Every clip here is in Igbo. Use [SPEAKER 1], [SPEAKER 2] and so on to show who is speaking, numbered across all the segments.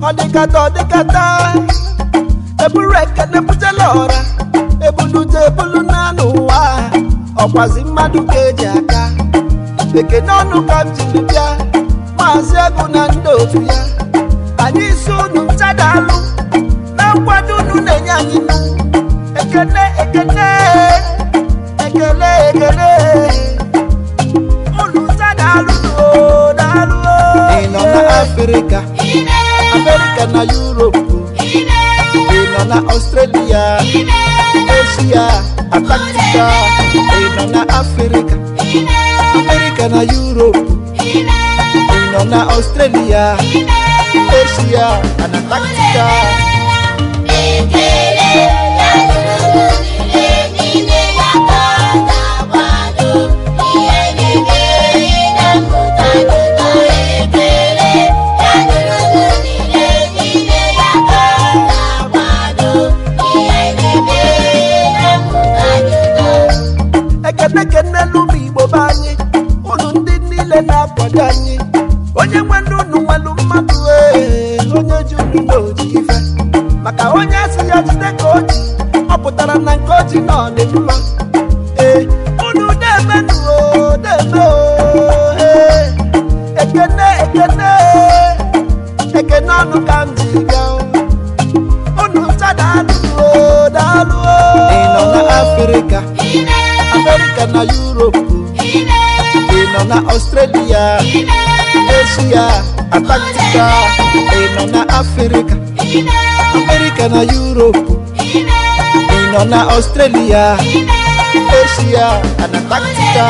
[SPEAKER 1] Odikata eburu Ekene butela ọra ebulu na n'ụwa ọkwazi mmadụ ka eji aka Ekene ọnụ ka m jiri bịa Maazi Agu na ndị otu ya anyị isi unu nchadalụ na nkwado unu na-enye anyị Ekene unu nchadalụ dalụ ị nọ na Afrịka na Europe ị nọ na Australia Asia Antarctica ị nọ na Afrịka na Europe ị nọ na Australia Asia Antarctica Ekene lụmụ Igbo be anyị unu ndị niile na-akwado anyị onye nwere unu nwelu mmadụ onye ji unu n'oji ife maka onye asị ya jide ka o ji ọ pụtara na nke o ji nọ n'ụlọ unu na-eme Ekene ọnụ ka m ji bịa unu chadalụ dalụ ị nọ na Afrịka na Europe ị nọ na Australia Asia Antarctica ị nọ na Afrịka na Europe ị nọ na Australia Asia Antarctica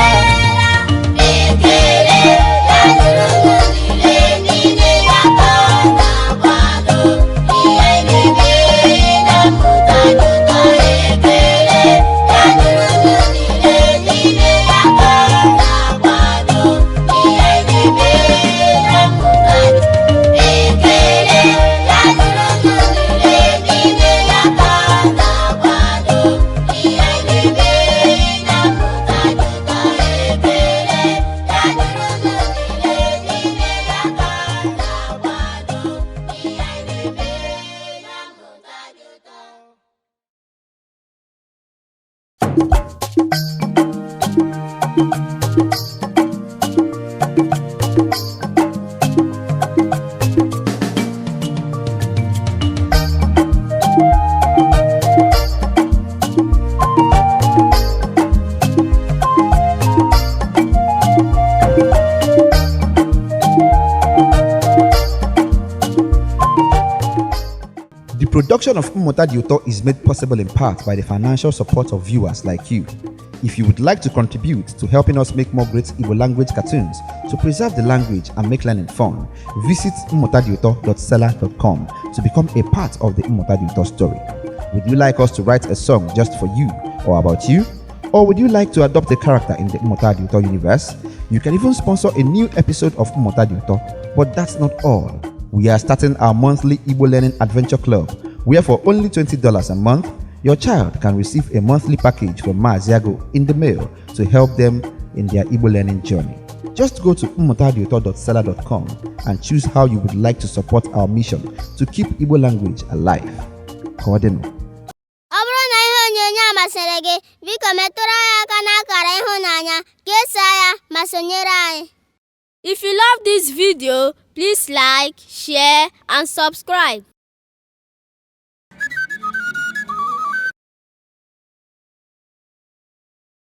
[SPEAKER 2] The production of Mmụta Dị Ụtọ is made possible in part by the financial support of viewers like you. If you would like to contribute to helping us make more great Igbo language cartoons to preserve the language and make learning fun, visit mmutadiuto.seller.com to become a part of the Mmụta Dị Ụtọ story. Would you like us to write a song just for you or about you? Or would you like to adopt a character in the Mmụta Dị Ụtọ universe? You can even sponsor a new episode of Mmụta Dị Ụtọ. But that's not all. We are starting our monthly Igbo Learning Adventure Club, where for only $20 a month, your child can receive a monthly package from Maazi Agu in the mail to help them in their Igbo learning journey. Just go to mmutadiuto.seller.com and choose how you would like to support our mission to keep Igbo language alive. Cordino.
[SPEAKER 3] Ọ bụrụ na ihe onyonyo a masịrị gị, biko metụrụ anyị aka n'akara ịhụnanya, kesaa ya ma sonyere anyị. If you love this video, please like, share, and subscribe.